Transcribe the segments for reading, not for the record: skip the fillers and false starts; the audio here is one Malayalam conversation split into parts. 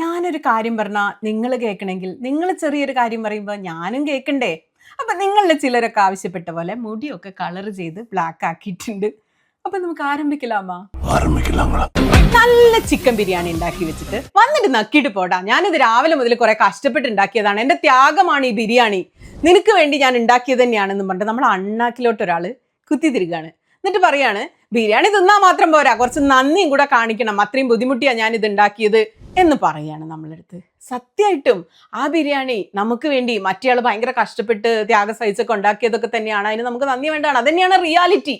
ഞാനൊരു കാര്യം പറഞ്ഞാൽ നിങ്ങൾ കേൾക്കണമെങ്കിൽ നിങ്ങൾ ചെറിയൊരു കാര്യം പറയുമ്പോൾ ഞാനും കേൾക്കണ്ടേ? അപ്പം നിങ്ങളിൽ ചിലരൊക്കെ ആവശ്യപ്പെട്ട പോലെ മുടിയൊക്കെ കളർ ചെയ്ത് ബ്ലാക്ക് ആക്കിയിട്ടുണ്ട്. അപ്പം നമുക്ക് ആരംഭിക്കലാമാ? നല്ല ചിക്കൻ ബിരിയാണി ഉണ്ടാക്കി വെച്ചിട്ട് വന്നിട്ട് നക്കിയിട്ട് പോടാ, ഞാനിത് രാവിലെ മുതൽ കുറെ കഷ്ടപ്പെട്ട് ഉണ്ടാക്കിയതാണ്, എൻ്റെ ത്യാഗമാണ് ഈ ബിരിയാണി, നിനക്ക് വേണ്ടി ഞാൻ ഉണ്ടാക്കിയത് തന്നെയാണെന്നും പറഞ്ഞിട്ട് നമ്മൾ അണ്ണാക്കിലോട്ട് ഒരാൾ കുത്തിത്തിരികാണ്. എന്നിട്ട് പറയാണ് ബിരിയാണി തിന്നാൽ മാത്രം പോരാ, കുറച്ച് നന്ദിയും കൂടെ കാണിക്കണം, അത്രയും ബുദ്ധിമുട്ടിയാണ് ഞാൻ ഇത് ഉണ്ടാക്കിയത് എന്ന് പറയാണ് നമ്മളെടുത്ത്. സത്യമായിട്ടും ആ ബിരിയാണി നമുക്ക് വേണ്ടി മറ്റേയാൾ ഭയങ്കര കഷ്ടപ്പെട്ട് ത്യാഗ സഹിച്ചൊക്കെ ഉണ്ടാക്കിയതൊക്കെ തന്നെയാണ്, അതിന് നമുക്ക് നന്ദി വേണ്ടാണ്, അതന്നെയാണ് റിയാലിറ്റി.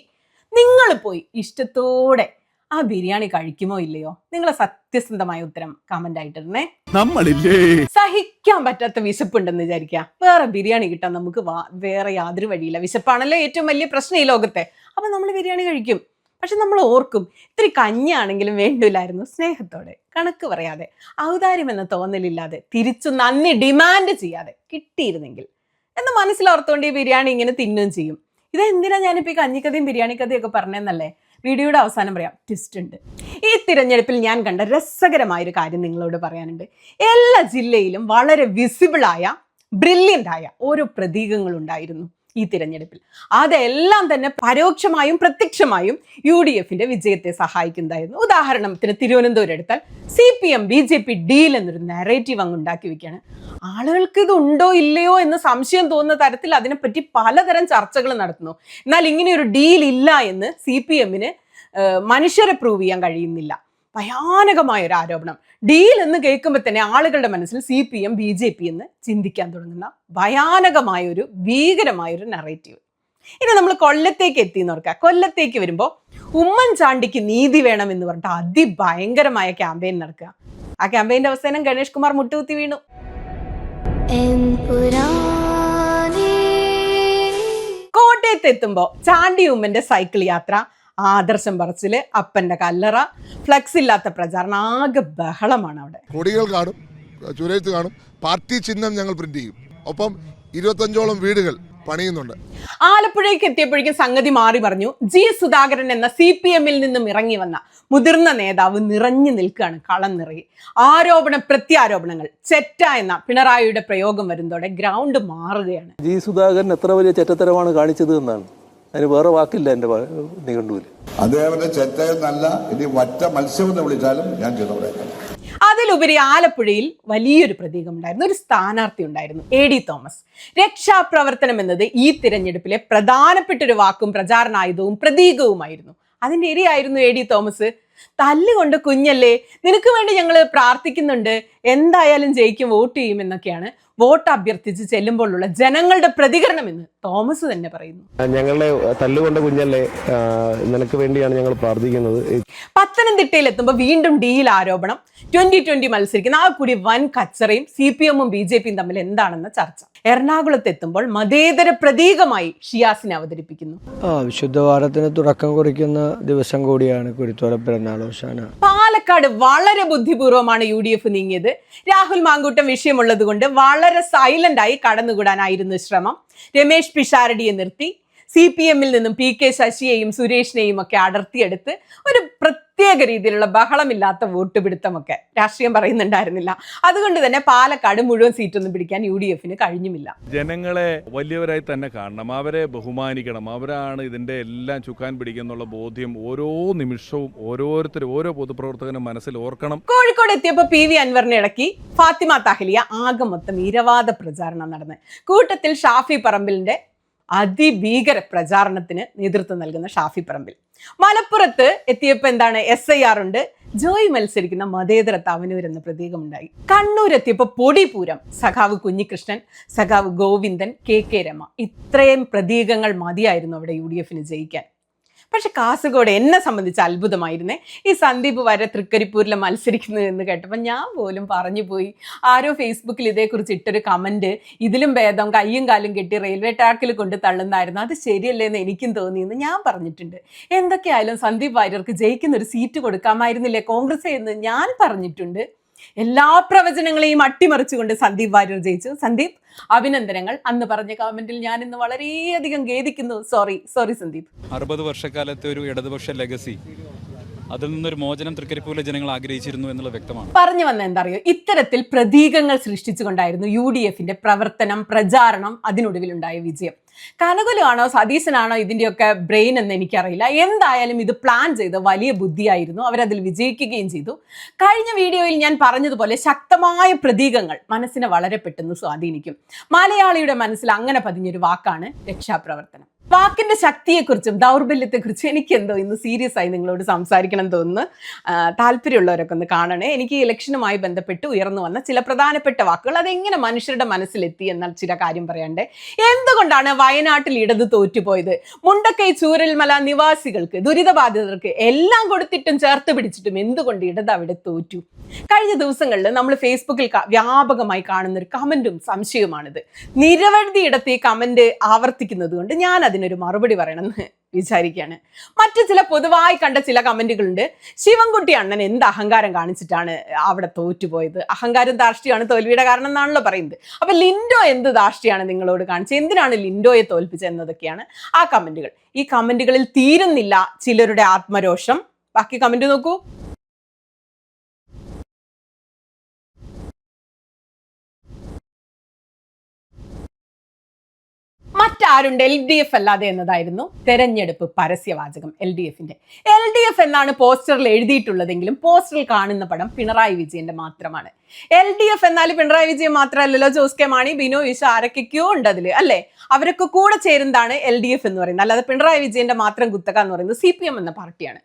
നിങ്ങൾ പോയി ഇഷ്ടത്തോടെ ആ ബിരിയാണി കഴിക്കുമോ ഇല്ലയോ? നിങ്ങളെ സത്യസന്ധമായ ഉത്തരം കമന്റ് ആയിട്ടിരുന്നേ. നമ്മളില്ലേ സഹിക്കാൻ പറ്റാത്ത വിശപ്പുണ്ടെന്ന് വിചാരിക്കുക, വേറെ ബിരിയാണി കിട്ടാൻ നമുക്ക് വേറെ യാതൊരു വഴിയില്ല. വിശപ്പാണല്ലോ ഏറ്റവും വലിയ പ്രശ്നം ഈ ലോകത്തെ. അപ്പൊ നമ്മൾ ബിരിയാണി കഴിക്കും. പക്ഷെ നമ്മൾ ഓർക്കും ഇത്തിരി കഞ്ഞാണെങ്കിലും വേണ്ടില്ലായിരുന്നു, സ്നേഹത്തോടെ, കണക്ക് പറയാതെ, ഔദാര്യം എന്ന തോന്നലില്ലാതെ, തിരിച്ചു നന്ദി ഡിമാൻഡ് ചെയ്യാതെ കിട്ടിയിരുന്നെങ്കിൽ എന്ന് മനസ്സിലോർത്തോണ്ട് ഈ ബിരിയാണി ഇങ്ങനെ തിന്നുകയും ചെയ്യും. ഇതെന്തിനാ ഞാനിപ്പോൾ ഈ കഞ്ഞിക്കഥയും ബിരിയാണി കഥയൊക്കെ പറഞ്ഞെന്നല്ലേ? വീഡിയോയുടെ അവസാനം പറയാം, ട്വിസ്റ്റ് ഉണ്ട്. ഈ തിരഞ്ഞെടുപ്പിൽ ഞാൻ കണ്ട രസകരമായൊരു കാര്യം നിങ്ങളോട് പറയാനുണ്ട്. എല്ലാ ജില്ലയിലും വളരെ വിസിബിളായ ബ്രില്യൻ്റായ ഓരോ പ്രതീകങ്ങളുണ്ടായിരുന്നു ഈ തിരഞ്ഞെടുപ്പിൽ. അതെല്ലാം തന്നെ പരോക്ഷമായും പ്രത്യക്ഷമായും UDFന്റെ വിജയത്തെ സഹായിക്കുന്നതായിരുന്നു. ഉദാഹരണത്തിന് തിരുവനന്തപുരം എടുത്താൽ CPM BJP ഡീൽ എന്നൊരു നെറേറ്റീവ് അങ്ങ് ഉണ്ടാക്കി വെക്കുകയാണ്. ആളുകൾക്ക് ഇത് ഉണ്ടോ ഇല്ലയോ എന്ന് സംശയം തോന്നുന്ന തരത്തിൽ അതിനെപ്പറ്റി പലതരം ചർച്ചകൾ നടത്തുന്നു. എന്നാൽ ഇങ്ങനെ ഒരു ഡീൽ ഇല്ല എന്ന് CPMന് മനുഷ്യരെ പ്രൂവ് ചെയ്യാൻ കഴിയുന്നില്ല. ഭയാനകമായ ഒരു ആരോപണം. ഡീൽ എന്ന് കേൾക്കുമ്പോൾ തന്നെ ആളുകളുടെ മനസ്സിൽ CPM BJP എന്ന് ചിന്തിക്കാൻ തുടങ്ങുന്ന ഭയാനകമായൊരു ഭീകരമായൊരു നറേറ്റീവ്. ഇനി നമ്മൾ കൊല്ലത്തേക്ക് എത്തിയെന്ന് ഓർക്കുക. കൊല്ലത്തേക്ക് വരുമ്പോൾ ഉമ്മൻചാണ്ടിക്ക് നീതി വേണം എന്ന് പറഞ്ഞിട്ട് അതിഭയങ്കരമായ ക്യാമ്പയിൻ നടക്കുക. ആ ക്യാമ്പയിന്റെ അവസാനം ഗണേഷ് കുമാർ മുട്ടുകുത്തി വീണു. കോട്ടയത്ത് എത്തുമ്പോൾ ചാണ്ടി ഉമ്മന്റെ സൈക്കിൾ യാത്ര, ആദർശം പറച്ചില്, അപ്പന്റെ കല്ലറ, ഫ്ലക്സ് ഇല്ലാത്ത പ്രചാരണം, ആകെ ബഹളമാണ് അവിടെ. കൊടികൾ കാണും, ചുരത്ത് കാണും, പാർട്ടി ചിഹ്നം ഞങ്ങൾ പ്രിന്റ് ചെയ്യും, ഒപ്പം 25ഓളം വീടുകൾ പണിയുന്നുണ്ട്. ആലപ്പുഴയ്ക്ക് എത്തിയപ്പോഴേക്കും സംഗതി മാറി പറഞ്ഞു. G സുധാകരൻ എന്ന CPMൽ നിന്നും ഇറങ്ങി വന്ന മുതിർന്ന നേതാവ് നിറഞ്ഞു നിൽക്കുകയാണ് കളം നിറയെ. ആരോപണ പ്രത്യാരോപണങ്ങൾ, ചെറ്റ എന്ന പിണറായിയുടെ പ്രയോഗം വരുന്നതോടെ ഗ്രൗണ്ട് മാറുകയാണ്. G സുധാകരൻ എത്ര വലിയ ചെറ്റത്തരമാണ് കാണിച്ചത് എന്നാണ്, അതിന് വേറെ വാക്കില്ല എൻ്റെ നിഘണ്ടുവിൽ. അദ്ദേഹത്തിന്റെ ചെറ്റയെന്നല്ല, ഇനി വറ്റ മത്സ്യം എന്ന് വിളിച്ചാലും ഞാൻ ചെയ്തോടെ. അതിലുപരി ആലപ്പുഴയിൽ വലിയൊരു പ്രതീകം ഉണ്ടായിരുന്നു, ഒരു സ്ഥാനാർത്ഥി ഉണ്ടായിരുന്നു, AD തോമസ്. രക്ഷാപ്രവർത്തനം എന്നത് ഈ തിരഞ്ഞെടുപ്പിലെ പ്രധാനപ്പെട്ട ഒരു വാക്കും പ്രചാരണായുധവും പ്രതീകവുമായിരുന്നു. അതിന്റെ ഇരയായിരുന്നു AD തോമസ്. തല്ലുകൊണ്ട് കുഞ്ഞല്ലേ, നിനക്ക് വേണ്ടി ഞങ്ങൾ പ്രാർത്ഥിക്കുന്നുണ്ട്, എന്തായാലും ജയിക്കും, വോട്ട് ചെയ്യും എന്നൊക്കെയാണ് വോട്ട് അഭ്യർത്ഥിച്ച് ചെല്ലുമ്പോഴുള്ള ജനങ്ങളുടെ പ്രതികരണം എന്ന് തോമസ് തന്നെ പറയുന്നു. ഞങ്ങളുടെ തല്ലുകൊണ്ട കുഞ്ഞല്ലേ, നിനക്ക് വേണ്ടിയാണ് ഞങ്ങൾ പ്രാർത്ഥിക്കുന്നത്. പത്തനംതിട്ടയിൽ എത്തുമ്പോൾ വീണ്ടും ഡീൽ ആരോപണം, 2020 മത്സരിക്കുന്ന ആ കൂടി വൻ കച്ചറയും CPMും BJPയും തമ്മിൽ എന്താണെന്ന ചർച്ച. എറണാകുളത്ത് എത്തുമ്പോൾ മതേതര പ്രതീകമായി ഷിയാസിനെ അവതരിപ്പിക്കുന്നു. വിശുദ്ധവാരത്തിന് തുടക്കം കുറിക്കുന്ന ദിവസം കൂടിയാണ് കുരുത്തോല പെരുന്നാളോശാന. പാലക്കാട് വളരെ ബുദ്ധിപൂർവ്വമാണ് UDF നീങ്ങിയത്. രാഹുൽ മാങ്കൂട്ടം വിഷയമുള്ളത് കൊണ്ട് വളരെ സൈലന്റ് ആയി കടന്നുകൂടാനായിരുന്നു ശ്രമം. രമേശ് പിഷാരടിയെ നിർത്തി CPMൽ നിന്നും PK ശശിയെയും സുരേഷിനെയും ഒക്കെ അടർത്തിയെടുത്ത് ഒരു പ്രത്യേക രീതിയിലുള്ള ബഹളമില്ലാത്ത വോട്ട് പിടുത്തമൊക്കെ രാഷ്ട്രീയം പറയുന്നുണ്ടായിരുന്നില്ല. അതുകൊണ്ട് തന്നെ പാലക്കാട് മുഴുവൻ സീറ്റൊന്നും പിടിക്കാൻ UDFന് കഴിഞ്ഞുമില്ല. ജനങ്ങളെ വലിയവരായി തന്നെ കാണണം, അവരെ ബഹുമാനിക്കണം, അവരാണ് ഇതിന്റെ എല്ലാം ചുക്കാൻ പിടിക്കുന്നുള്ള ബോധ്യം ഓരോ നിമിഷവും ഓരോരുത്തരും ഓരോ പൊതുപ്രവർത്തകനും മനസ്സിൽ ഓർക്കണം. കോഴിക്കോട് എത്തിയപ്പോൾ PV അൻവറിനെ ഇടയ്ക്ക് ഫാത്തിമ താഹിലിയ ആകെ മൊത്തം ഇരവാദ പ്രചാരണം നടന്ന്. കൂട്ടത്തിൽ ഷാഫി പറമ്പിലിന്റെ അതിഭീകര പ്രചാരണത്തിന് നേതൃത്വം നൽകുന്ന ഷാഫി പറമ്പിൽ. മലപ്പുറത്ത് എത്തിയപ്പോൾ എന്താണ്, SIR ഉണ്ട്, ജോയി മത്സരിക്കുന്ന മതേതര തവനൂർ എന്ന പ്രതീകമുണ്ടായി. കണ്ണൂരെത്തിയപ്പോൾ പൊടിപൂരം, സഖാവ് കുഞ്ഞികൃഷ്ണൻ, സഖാവ് ഗോവിന്ദൻ, KK രമ, ഇത്രയും പ്രതീകങ്ങൾ മതിയായിരുന്നു അവിടെ UDFന് ജയിക്കാൻ. പക്ഷെ കാസർഗോഡ് എന്നെ സംബന്ധിച്ച് അത്ഭുതമായിരുന്നേ. ഈ സന്ദീപ് വരെ തൃക്കരിപ്പൂരിൽ മത്സരിക്കുന്നത് എന്ന് കേട്ടപ്പോൾ ഞാൻ പോലും പറഞ്ഞു പോയി. ആരോ ഫേസ്ബുക്കിൽ ഇതേക്കുറിച്ച് ഇട്ടൊരു കമന്റ്, ഇതിലും ഭേദം കയ്യും കാലും കെട്ടി റെയിൽവേ ട്രാക്കിൽ കൊണ്ട് തള്ളുന്നായിരുന്നു, അത് ശരിയല്ലേ എന്ന് എനിക്കും തോന്നിയെന്ന് ഞാൻ പറഞ്ഞിട്ടുണ്ട്. എന്തൊക്കെയായാലും സന്ദീപ് വാര്യർക്ക് ജയിക്കുന്ന ഒരു സീറ്റ് കൊടുക്കാമായിരുന്നില്ലേ കോൺഗ്രസ് എന്ന് ഞാൻ പറഞ്ഞിട്ടുണ്ട്. എല്ലാ പ്രവചനങ്ങളെയും അട്ടിമറിച്ചുകൊണ്ട് സന്ദീപ് വാര്യർ ജയിച്ചു. സന്ദീപ്, അഭിനന്ദനങ്ങൾ. അന്ന് പറഞ്ഞ കമന്റിൽ ഞാൻ ഇന്ന് വളരെയധികം ഖേദിക്കുന്നു. സോറി സന്ദീപ്. 60 വർഷക്കാലത്തെ ഒരു ഇടതുപക്ഷ ലെഗസി അതിൽ നിന്നൊരു മോചനം തൃക്കരിപ്പൂരിലെ ജനങ്ങൾ ആഗ്രഹിച്ചിരുന്നു എന്നുള്ളത് വ്യക്തമാണ്. പറഞ്ഞു വന്ന എന്താ അറിയോ, ഇത്തരത്തിൽ പ്രതീകങ്ങൾ സൃഷ്ടിച്ചുകൊണ്ടായിരുന്നു UDFന്റെ പ്രവർത്തനം, പ്രചാരണം, അതിനൊടുവിലുണ്ടായ വിജയം. കനകുലാണോ സതീശനാണോ ഇതിന്റെയൊക്കെ ബ്രെയിൻ എന്ന് എനിക്കറിയില്ല. എന്തായാലും ഇത് പ്ലാൻ ചെയ്ത വലിയ ബുദ്ധിയായിരുന്നു. അവരതിൽ വിജയിക്കുകയും ചെയ്തു. കഴിഞ്ഞ വീഡിയോയിൽ ഞാൻ പറഞ്ഞതുപോലെ ശക്തമായ പ്രതീകങ്ങൾ മനസ്സിനെ വളരെ പെട്ടെന്ന് സ്വാധീനിക്കും. മലയാളിയുടെ മനസ്സിൽ അങ്ങനെ പതിഞ്ഞൊരു വാക്കാണ് രക്ഷാപ്രവർത്തനം. വാക്കിന്റെ ശക്തിയെക്കുറിച്ചും ദൗർബല്യത്തെക്കുറിച്ചും എനിക്കെന്തോ ഇന്ന് സീരിയസ് ആയി നിങ്ങളോട് സംസാരിക്കണം തോന്നുന്നു. താല്പര്യമുള്ളവരൊക്കെ ഒന്ന് കാണണേ. എനിക്ക് ഇലക്ഷനുമായി ബന്ധപ്പെട്ട് ഉയർന്നു വന്ന ചില പ്രധാനപ്പെട്ട വാക്കുകൾ, അതെങ്ങനെ മനുഷ്യരുടെ മനസ്സിലെത്തി എന്നാൽ ചില കാര്യം പറയണ്ടേ. എന്തുകൊണ്ടാണ് വയനാട്ടിൽ ഇടത് തോറ്റുപോയത്? മുണ്ടക്കൈ ചൂരൽമല നിവാസികൾക്ക്, ദുരിതബാധിതർക്ക് എല്ലാം കൊടുത്തിട്ടും ചേർത്ത് പിടിച്ചിട്ടും എന്തുകൊണ്ട് ഇടത് അവിടെ തോറ്റു? കഴിഞ്ഞ ദിവസങ്ങളിൽ നമ്മൾ ഫേസ്ബുക്കിൽ വ്യാപകമായി കാണുന്ന ഒരു കമന്റും സംശയവുമാണിത്. നിരവധി ഇടത്ത് ഈ കമന്റ് ആവർത്തിക്കുന്നത് കൊണ്ട് ഞാൻ അതിനൊരു മറുപടി പറയണമെന്ന് വിചാരിക്കുകയാണ്. മറ്റു ചില പൊതുവായി കണ്ട ചില കമന്റുകളുണ്ട്. ശിവൻകുട്ടി അണ്ണൻ എന്ത് അഹങ്കാരം കാണിച്ചിട്ടാണ് അവിടെ തോറ്റുപോയത്? അഹങ്കാരം ധാർഷ്ട്യമാണ് തോൽവിയുടെ കാരണം എന്നാണല്ലോ പറയുന്നത്. അപ്പൊ ലിൻഡോ എന്ത് ധാർഷ്ട്യമാണ് നിങ്ങളോട് കാണിച്ചത്? എന്തിനാണ് ലിൻഡോയെ തോൽപ്പിച്ചത് എന്നതൊക്കെയാണ് ആ കമന്റുകൾ. ഈ കമന്റുകളിൽ തീരുന്നില്ല ചിലരുടെ ആത്മരോഷം. ബാക്കി കമന്റ് നോക്കൂ. മറ്റാരുണ്ട് LDF അല്ലാതെ എന്നതായിരുന്നു തെരഞ്ഞെടുപ്പ് പരസ്യവാചകം LDFന്റെ. LDF എന്നാണ് പോസ്റ്ററിൽ എഴുതിയിട്ടുള്ളതെങ്കിലും പോസ്റ്ററിൽ കാണുന്ന പടം പിണറായി വിജയന്റെ മാത്രമാണ്. LDF എന്നാൽ പിണറായി വിജയൻ മാത്രമല്ലല്ലോ, ജോസ് കെ മാണി, ബിനോ വിശ്വ, ആരൊക്കെയോ ഉണ്ട് അതില് അല്ലെ? അവരൊക്കെ കൂടെ ചേരുന്നതാണ് LDF എന്ന് പറയുന്നത്. അല്ലാതെ പിണറായി വിജയന്റെ മാത്രം കുത്തക എന്ന് പറയുന്നത് CPM എന്ന പാർട്ടിയാണ്.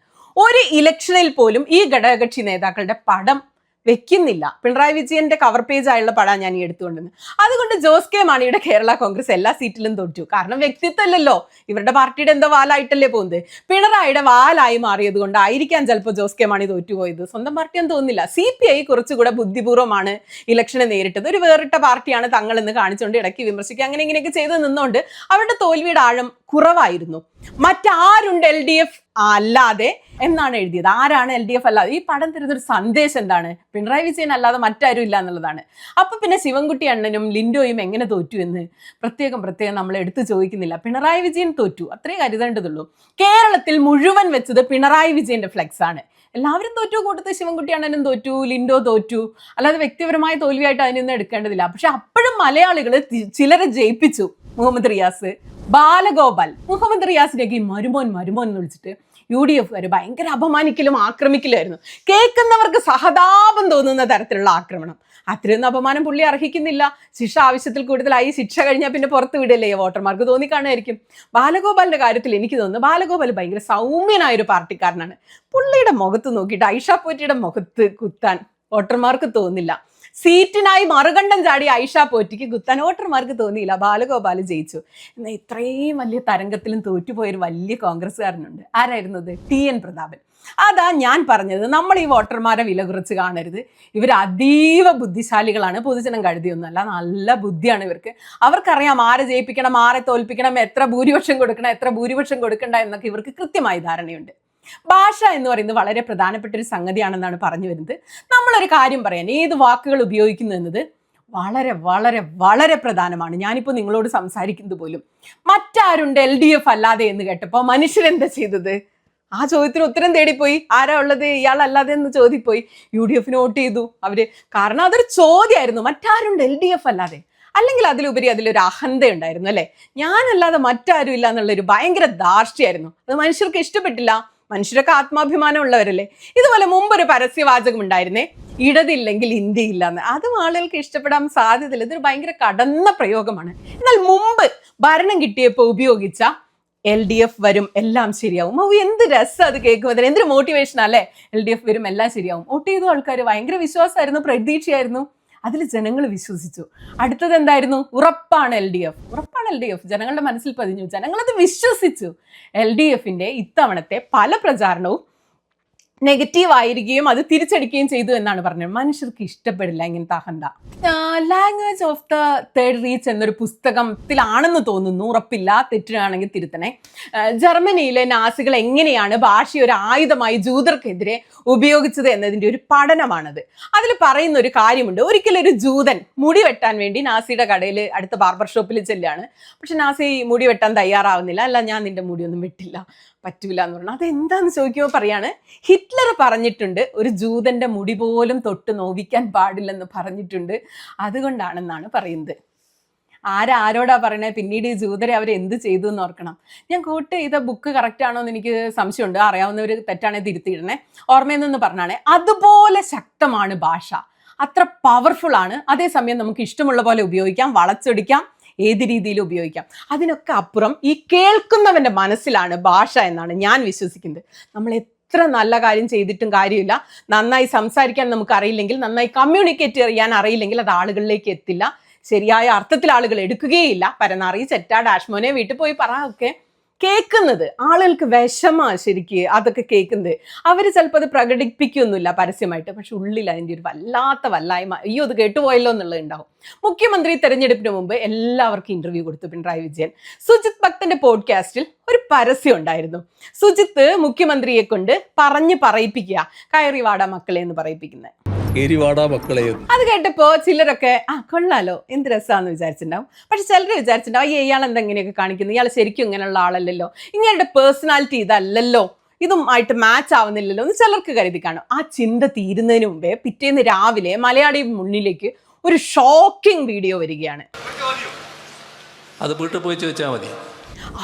ഒരു ഇലക്ഷനിൽ പോലും ഈ ഘടകകക്ഷി നേതാക്കളുടെ പടം വെക്കുന്നില്ല. പിണറായി വിജയന്റെ കവർ പേജ് ആയുള്ള പടം ഞാൻ ഈ എടുത്തുകൊണ്ടിരുന്നത്. അതുകൊണ്ട് ജോസ് കെ മാണിയുടെ കേരള കോൺഗ്രസ് എല്ലാ സീറ്റിലും തോറ്റു. കാരണം വ്യക്തിത്വമല്ലല്ലോ, ഇവരുടെ പാർട്ടിയുടെ എന്തോ വാലായിട്ടല്ലേ പോകുന്നത്. പിണറായിയുടെ വാലായി മാറിയത് കൊണ്ടായിരിക്കാം ചിലപ്പോൾ ജോസ് കെ മാണി തോറ്റുപോയത്. സ്വന്തം പാർട്ടിയൊന്നും തോന്നുന്നില്ല. CPI കുറച്ചുകൂടെ ബുദ്ധിപൂർവ്വമാണ് ഇലക്ഷനെ നേരിട്ടത്. ഒരു വേറിട്ട പാർട്ടിയാണ് തങ്ങളെന്ന് കാണിച്ചുകൊണ്ട് ഇടയ്ക്ക് വിമർശിക്കുക, അങ്ങനെ ഇങ്ങനെയൊക്കെ ചെയ്ത് നിന്നുകൊണ്ട് അവരുടെ തോൽവിയുടെ ആഴം കുറവായിരുന്നു. മറ്റാരുണ്ട് LDF അല്ലാതെ എന്നാണ് എഴുതിയത്. ആരാണ് LDF അല്ലാതെ? ഈ പടം തരുന്നൊരു സന്ദേശം എന്താണ്? പിണറായി വിജയൻ അല്ലാതെ മറ്റാരും ഇല്ല എന്നുള്ളതാണ്. അപ്പൊ പിന്നെ ശിവൻകുട്ടി അണ്ണനും ലിൻഡോയും എങ്ങനെ തോറ്റു എന്ന് പ്രത്യേകം നമ്മൾ എടുത്തു ചോദിക്കുന്നില്ല. പിണറായി വിജയൻ തോറ്റു, അത്രേ കരുതേണ്ടതുള്ളൂ. കേരളത്തിൽ മുഴുവൻ വെച്ചത് പിണറായി വിജയന്റെ ഫ്ലെക്സ് ആണ്. എല്ലാവരും തോറ്റു, കൂട്ടത്തിൽ ശിവൻകുട്ടി അണ്ണനും തോറ്റു, ലിൻഡോ തോറ്റു. അല്ലാതെ വ്യക്തിപരമായ തോൽവിയായിട്ട് അതിനൊന്നും എടുക്കേണ്ടതില്ല. പക്ഷെ അപ്പോഴും മലയാളികൾ ചിലരെ ജയിപ്പിച്ചു. മുഹമ്മദ് റിയാസ്, ബാലഗോപാൽ. മുഹമ്മദ് റിയാസിലേക്ക് ഈ മരുമോൻ എന്ന് വിളിച്ചിട്ട് UDF ഭയങ്കര അപമാനിക്കലും ആക്രമിക്കലായിരുന്നു. കേൾക്കുന്നവർക്ക് സഹതാപം തോന്നുന്ന തരത്തിലുള്ള ആക്രമണം. അത്രയൊന്നും അപമാനം പുള്ളി അർഹിക്കുന്നില്ല. ശിക്ഷ ആവശ്യത്തിൽ കൂടുതലായി. ശിക്ഷ കഴിഞ്ഞാൽ പിന്നെ പുറത്ത് വിടല്ലേ വോട്ടർമാർക്ക് തോന്നിക്കാണുമായിരിക്കും. ബാലഗോപാലിന്റെ കാര്യത്തിൽ എനിക്ക് തോന്നുന്നു ബാലഗോപാൽ ഭയങ്കര സൗമ്യനായൊരു പാർട്ടിക്കാരനാണ്. പുള്ളിയുടെ മുഖത്ത് നോക്കിയിട്ട് ഐഷ പോറ്റിയുടെ മുഖത്ത് കുത്താൻ വോട്ടർമാർക്ക് തോന്നില്ല. സീറ്റിനായി മറുകണ്ഠം ചാടി ഐഷ പോറ്റിക്ക് കുത്താൻ വോട്ടർമാർക്ക് തോന്നിയില്ല. ബാലഗോപാൽ ജയിച്ചു. എന്നാൽ ഇത്രയും വലിയ തരംഗത്തിലും തോറ്റുപോയൊരു വലിയ കോൺഗ്രസ്സുകാരനുണ്ട്. ആരായിരുന്നത്? TN പ്രതാപൻ. അതാ ഞാൻ പറഞ്ഞത്, നമ്മൾ ഈ വോട്ടർമാരെ വില കുറച്ച് കാണരുത്. ഇവർ അതീവ ബുദ്ധിശാലികളാണ്. പൊതുജനം കഴുതിയൊന്നുമല്ല, നല്ല ബുദ്ധിയാണ് ഇവർക്ക്. അവർക്കറിയാം ആരെ ജയിപ്പിക്കണം, ആരെ തോൽപ്പിക്കണം, എത്ര ഭൂരിപക്ഷം കൊടുക്കണം, എത്ര ഭൂരിപക്ഷം കൊടുക്കണ്ട എന്നൊക്കെ ഇവർക്ക് കൃത്യമായി ധാരണയുണ്ട്. ഭാഷ എന്ന് പറയുന്നത് വളരെ പ്രധാനപ്പെട്ട ഒരു സംഗതിയാണെന്നാണ് പറഞ്ഞു വരുന്നത്. നമ്മളൊരു കാര്യം പറയാൻ ഏത് വാക്കുകൾ ഉപയോഗിക്കുന്നു എന്നത് വളരെ വളരെ വളരെ പ്രധാനമാണ്. ഞാനിപ്പോൾ നിങ്ങളോട് സംസാരിക്കുന്നത് പോലും മറ്റാരുണ്ട് LDF അല്ലാതെ എന്ന് കേട്ടപ്പോൾ മനുഷ്യരെന്താ ചെയ്തത്? ആ ചോദ്യത്തിന് ഉത്തരം തേടിപ്പോയി. ആരാ ഉള്ളത് ഇയാളല്ലാതെ എന്ന് ചോദിപ്പോയി. UDFന് വോട്ട് ചെയ്തു അവര്. കാരണം അതൊരു ചോദ്യമായിരുന്നു, മറ്റാരുണ്ട് LDF അല്ലാതെ. അല്ലെങ്കിൽ അതിലുപരി അതിലൊരു അഹന്ത ഉണ്ടായിരുന്നു അല്ലെ. ഞാനല്ലാതെ മറ്റാരും ഇല്ല എന്നുള്ളൊരു ഭയങ്കര ധാർഷ്ട്യമായിരുന്നു. അത് മനുഷ്യർക്ക് ഇഷ്ടപ്പെട്ടില്ല. മനുഷ്യരൊക്കെ ആത്മാഭിമാനം ഉള്ളവരല്ലേ. ഇതുപോലെ മുമ്പൊരു പരസ്യവാചകം ഉണ്ടായിരുന്നേ, ഇടതില്ലെങ്കിൽ ഇന്ത്യയില്ല എന്ന്. അതും ആളുകൾക്ക് ഇഷ്ടപ്പെടാൻ സാധ്യതയില്ല. ഇതൊരു ഭയങ്കര കടന്ന പ്രയോഗമാണ്. എന്നാൽ മുമ്പ് ഭരണം കിട്ടിയപ്പോൾ ഉപയോഗിച്ച LDF വരും എല്ലാം ശരിയാവും. എന്ത് രസം അത് കേൾക്കുമ്പോൾ, എന്തൊരു മോട്ടിവേഷൻ അല്ലേ. LDF വരും എല്ലാം ശരിയാവും. വോട്ട് ചെയ്തു ആൾക്കാർ. ഭയങ്കര വിശ്വാസമായിരുന്നു, പ്രതീക്ഷയായിരുന്നു. അതിൽ ജനങ്ങൾ വിശ്വസിച്ചു. അടുത്തത് എന്തായിരുന്നു? ഉറപ്പാണ് LDF. ജനങ്ങളുടെ മനസ്സിൽ പതിഞ്ഞു. ജനങ്ങളത് വിശ്വസിച്ചു. LDFന്റെ ഇത്തവണത്തെ പല പ്രചാരണവും നെഗറ്റീവ് ആയിരിക്കുകയും അത് തിരിച്ചടിക്കുകയും ചെയ്തു എന്നാണ് പറഞ്ഞത്. മനുഷ്യർക്ക് ഇഷ്ടപ്പെടില്ല ഇങ്ങനത്തെ അഹന്ത. Language of the third reach എന്നൊരു പുസ്തകത്തിലാണെന്ന് തോന്നുന്നു, ഉറപ്പില്ല, തെറ്റിനാണെങ്കിൽ തിരുത്തണേ. ജർമ്മനിയിലെ നാസികൾ എങ്ങനെയാണ് ഭാഷയെ ഒരു ആയുധമായി ജൂതർക്കെതിരെ ഉപയോഗിച്ചത് എന്നതിൻ്റെ ഒരു പഠനമാണത്. അതിൽ പറയുന്ന ഒരു കാര്യമുണ്ട്. ഒരിക്കലും ഒരു ജൂതൻ മുടി വെട്ടാൻ വേണ്ടി നാസിയുടെ കടയിൽ അടുത്ത ബാർബർ ഷോപ്പിൽ ചെല്ലാണ്. പക്ഷെ നാസി മുടി വെട്ടാൻ തയ്യാറാവുന്നില്ല. അല്ല, ഞാൻ നിന്റെ മുടിയൊന്നും വെട്ടില്ല. പറ്റൂല എന്ന് പറഞ്ഞു. അതെന്താന്ന് ചോദിക്കുമ്പോൾ പറയാണ്, ഹിറ്റ്ലർ പറഞ്ഞിട്ടുണ്ട് ഒരു ജൂതന്റെ മുടി പോലും തൊട്ട് നോവിക്കാൻ പാടില്ലെന്ന് പറഞ്ഞിട്ടുണ്ട്, അതുകൊണ്ടാണെന്നാണ് പറയുന്നത്. ആരോടാ പറയണേ? പിന്നീട് ഈ ജൂതരെ അവർ എന്ത് ചെയ്തു എന്ന് ഓർക്കണം. ഞാൻ കോട്ട് ചെയ്ത ബുക്ക് കറക്റ്റ് ആണോ എന്ന് എനിക്ക് സംശയമുണ്ട്, അറിയാവുന്നവർ തെറ്റാണെങ്കിൽ തിരുത്തിയിടണേ. ഓർമ്മയിൽ നിന്ന് പറഞ്ഞാണേ, അതുപോലെ ശക്തമാണ് ഭാഷ, അത്ര പവർഫുൾ ആണ്. അതേസമയം നമുക്ക് ഇഷ്ടമുള്ള പോലെ ഉപയോഗിക്കാം, വളച്ചൊടിക്കാം, ഏത് രീതിയിലും ഉപയോഗിക്കാം. അതിനൊക്കെ അപ്പുറം ഈ കേൾക്കുന്നവന്റെ മനസ്സിലാണ് ഭാഷ എന്നാണ് ഞാൻ വിശ്വസിക്കുന്നത്. നമ്മൾ എത്ര നല്ല കാര്യം ചെയ്തിട്ടും കാര്യമില്ല, നന്നായി സംസാരിക്കാൻ നമുക്ക് അറിയില്ലെങ്കിൽ, നന്നായി കമ്മ്യൂണിക്കേറ്റ് ചെയ്യാൻ അറിയില്ലെങ്കിൽ അത് ആളുകളിലേക്ക് എത്തില്ല, ശരിയായ അർത്ഥത്തിൽ ആളുകൾ എടുക്കുകയില്ല. പരനാറി ചെറ്റ ഡാഷ്മോനെ വീട്ടിൽ പോയി പറ ഒക്കെ കേൾക്കുന്നത് ആളുകൾക്ക് വിഷമാ ശരിക്ക് അതൊക്കെ കേൾക്കുന്നത്. അവർ ചിലപ്പോൾ അത് പ്രകടിപ്പിക്കൊന്നുമില്ല പരസ്യമായിട്ട്, പക്ഷെ ഉള്ളിൽ അതിൻ്റെ ഒരു വല്ലാത്ത വല്ലായ്മ, അയ്യോ അത് കേട്ടുപോയല്ലോ എന്നുള്ളത് ഉണ്ടാവും. മുഖ്യമന്ത്രി തെരഞ്ഞെടുപ്പിന് മുമ്പ് എല്ലാവർക്കും ഇന്റർവ്യൂ കൊടുത്തു പിണറായി വിജയൻ. സുജിത് ഭക്തന്റെ പോഡ്കാസ്റ്റിൽ ഒരു പരസ്യം ഉണ്ടായിരുന്നു. സുജിത്ത് മുഖ്യമന്ത്രിയെ കൊണ്ട് പറഞ്ഞ് പറയിപ്പിക്കുക, കയറി വാടാ മക്കളെ എന്ന് പറയിപ്പിക്കുന്നത്. അത് കേട്ടപ്പോ ചിലരൊക്കെ കൊള്ളാലോ, എന്ത് രസമാണെന്ന് വിചാരിച്ചിട്ടുണ്ടാവും. പക്ഷെ ചിലർ വിചാരിച്ചിട്ടുണ്ടാവും, ഇയാൾ എന്തെങ്ങനെയൊക്കെ കാണിക്കുന്നു, ഇയാൾ ശരിക്കും ഇങ്ങനെയുള്ള ആളല്ലല്ലോ, ഇങ്ങനെയുടെ പേഴ്സണാലിറ്റി ഇതല്ലല്ലോ, ഇതുമായിട്ട് മാച്ച് ആവുന്നില്ലല്ലോ എന്ന് ചിലർക്ക് കരുതി കാണും. ആ ചിന്ത തീരുന്നതിന് മുമ്പേ പിറ്റേന്ന് രാവിലെ മലയാളി മുന്നിലേക്ക് ഒരു ഷോക്കിംഗ് വീഡിയോ വരികയാണ്. അത് വീട്ടിൽ പോയി ചോദിച്ചാൽ മതി.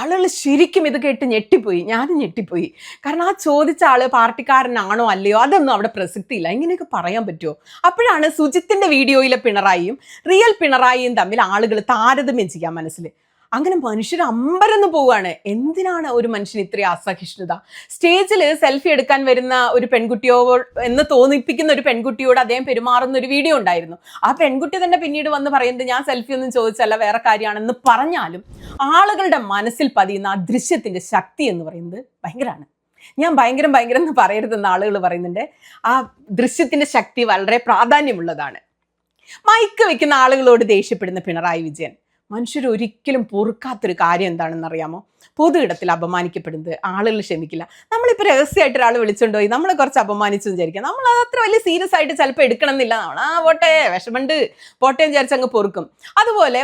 ആളുകൾ ശരിക്കും ഇത് കേട്ട് ഞെട്ടിപ്പോയി, ഞാനും ഞെട്ടിപ്പോയി. കാരണം ആ ചോദിച്ച ആള് പാർട്ടിക്കാരനാണോ അല്ലയോ അതൊന്നും അവിടെ പ്രസക്തിയില്ല. ഇങ്ങനെയൊക്കെ പറയാൻ പറ്റുമോ? അപ്പോഴാണ് സുജിത്തിന്റെ വീഡിയോയിലെ പിണറായിയും റിയൽ പിണറായിയും തമ്മിൽ ആളുകൾ താരതമ്യം ചെയ്യാൻ മനസ്സിൽ. അങ്ങനെ മനുഷ്യർ അമ്പരന്ന് പോവുകയാണ്. എന്തിനാണ് ഒരു മനുഷ്യന് ഇത്രയും അസഹിഷ്ണുത? സ്റ്റേജിൽ സെൽഫി എടുക്കാൻ വരുന്ന ഒരു പെൺകുട്ടിയോ എന്ന് തോന്നിപ്പിക്കുന്ന ഒരു പെൺകുട്ടിയോട് അദ്ദേഹം പെരുമാറുന്ന ഒരു വീഡിയോ ഉണ്ടായിരുന്നു. ആ പെൺകുട്ടി തന്നെ പിന്നീട് വന്ന് പറയുന്നത് ഞാൻ സെൽഫി ഒന്നും ചോദിച്ചല്ല, വേറെ കാര്യമാണെന്ന് പറഞ്ഞാലും ആളുകളുടെ മനസ്സിൽ പതിയുന്ന ആ ദൃശ്യത്തിന്റെ ശക്തി എന്ന് പറയുന്നത് ഭയങ്കരമാണ്. ഞാൻ ഭയങ്കരം എന്ന് പറയരുതെന്ന് ആളുകൾ പറയുന്നുണ്ട്. ആ ദൃശ്യത്തിന്റെ ശക്തി വളരെ പ്രാധാന്യമുള്ളതാണ്. മൈക്ക് വെക്കുന്ന ആളുകളോട് ദേഷ്യപ്പെടുന്ന പിണറായി വിജയൻ മനുഷ്യർ ഒരിക്കലും പൊറുക്കാത്തൊരു കാര്യം എന്താണെന്ന് അറിയാമോ? പൊതു ഇടത്തിൽ അപമാനിക്കപ്പെടുന്നത് ആളുകൾ ക്ഷമിക്കില്ല. നമ്മളിപ്പോൾ രഹസ്യമായിട്ട് ഒരാൾ വിളിച്ചുകൊണ്ട് പോയി നമ്മളെ കുറച്ച് അപമാനിച്ചു വിചാരിക്കാം, നമ്മൾ അത് അത്ര വലിയ സീരിയസ് ആയിട്ട് ചിലപ്പോൾ എടുക്കണമെന്നില്ല. നമ്മൾ പോട്ടെ വിഷമുണ്ട് പോട്ടെ വിചാരിച്ച് അങ്ങ് പൊറുക്കും. അതുപോലെ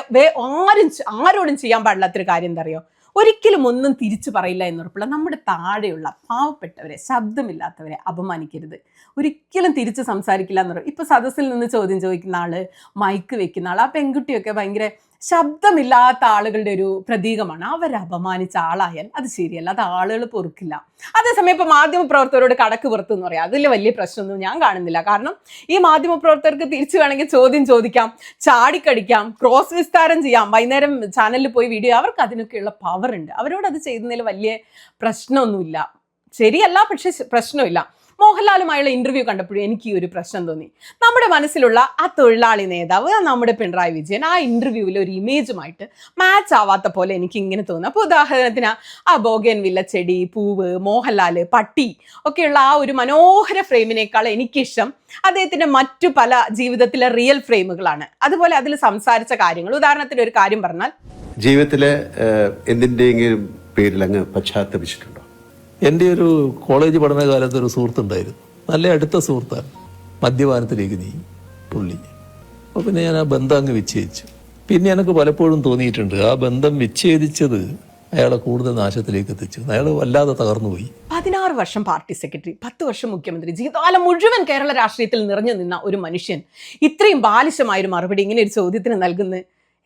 ആരോടും ചെയ്യാൻ പാടില്ലാത്തൊരു കാര്യം എന്താ അറിയോ? ഒരിക്കലും ഒന്നും തിരിച്ചു പറയില്ല എന്നുറപ്പുള്ള നമ്മുടെ താഴെയുള്ള പാവപ്പെട്ടവരെ, ശബ്ദമില്ലാത്തവരെ അപമാനിക്കരുത്. ഒരിക്കലും തിരിച്ച് സംസാരിക്കില്ല എന്ന് പറയും. ഇപ്പൊ സദസ്സിൽ നിന്ന് ചോദ്യം ചോദിക്കുന്ന ആള്, മൈക്ക് വെക്കുന്ന ആൾ, ആ പെൺകുട്ടിയൊക്കെ ഭയങ്കര ശബ്ദമില്ലാത്ത ആളുകളുടെ ഒരു പ്രതീകമാണ്. അവരെ അപമാനിച്ച ആളായാൽ അത് ശരിയല്ല, അത് ആളുകൾ പൊറുക്കില്ല. അതേസമയം ഇപ്പൊ മാധ്യമപ്രവർത്തകരോട് കടക്ക് പുറത്ത് എന്ന് പറയാം, അതിൽ വലിയ പ്രശ്നമൊന്നും ഞാൻ കാണുന്നില്ല. കാരണം ഈ മാധ്യമപ്രവർത്തകർക്ക് തിരിച്ചു വേണമെങ്കിൽ ചോദ്യം ചോദിക്കാം, ചാടിക്കടിക്കാം, ക്രോസ് വിസ്താരം ചെയ്യാം, വൈകുന്നേരം ചാനലിൽ പോയി വീഡിയോ, അവർക്ക് അതിനൊക്കെയുള്ള പവർ ഉണ്ട്. അവരോട് അത് ചെയ്യുന്നതിൽ വലിയ പ്രശ്നമൊന്നുമില്ല. ശരിയല്ല, പക്ഷെ പ്രശ്നമില്ല. മോഹൻലാലുമായുള്ള ഇന്റർവ്യൂ കണ്ടപ്പോഴും എനിക്ക് ഈ ഒരു പ്രശ്നം തോന്നി. നമ്മുടെ മനസ്സിലുള്ള ആ തൊഴിലാളി നേതാവ് നമ്മുടെ പിണറായി വിജയൻ ആ ഇന്റർവ്യൂവിൽ ഒരു ഇമേജുമായിട്ട് മാച്ച് ആവാത്ത പോലെ എനിക്ക് ഇങ്ങനെ തോന്നുന്നു. അപ്പോൾ ഉദാഹരണത്തിന് ആ ബോഗൻ വില്ല ചെടി, പൂവ്, മോഹൻലാല്, പട്ടി ഒക്കെയുള്ള ആ ഒരു മനോഹര ഫ്രെയിമിനേക്കാൾ എനിക്കിഷ്ടം അദ്ദേഹത്തിന്റെ മറ്റു പല ജീവിതത്തിലെ റിയൽ ഫ്രെയിമുകളാണ്. അതുപോലെ അതിൽ സംസാരിച്ച കാര്യങ്ങൾ, ഉദാഹരണത്തിന് ഒരു കാര്യം പറഞ്ഞാൽ, ജീവിതത്തിലെ എന്തിൻ്റെയെങ്കിലും പേരിൽ അങ്ങ് പശ്ചാത്തപിച്ചിട്ടുണ്ടോ? എൻ്റെ ഒരു കോളേജ് പഠനകാലത്ത് ഒരു സുഹൃത്തുണ്ടായിരുന്നു, നല്ല അടുത്ത സുഹൃത്താണ്. മദ്യപാനത്തിലേക്ക് നീങ്ങി പുള്ളി. അപ്പോൾ പിന്നെ ഞാൻ ആ ബന്ധം അങ്ങ് വിച്ഛേദിച്ചു. പിന്നെ എനിക്ക് പലപ്പോഴും തോന്നിയിട്ടുണ്ട് ആ ബന്ധം വിച്ഛേദിച്ചത് അയാളെ കൂടുതൽ നാശത്തിലേക്ക് എത്തിച്ചു. അയാൾ വല്ലാതെ തകർന്നുപോയി. 16 വർഷം പാർട്ടി സെക്രട്ടറി, 10 വർഷം മുഖ്യമന്ത്രി, ജീവിതകാലം മുഴുവൻ കേരള രാഷ്ട്രീയത്തിൽ നിറഞ്ഞു നിന്ന ഒരു മനുഷ്യൻ ഇത്രയും ബാലിശമായൊരു മറുപടി ഇങ്ങനെ ഒരു ചോദ്യത്തിന് നൽകുന്നത്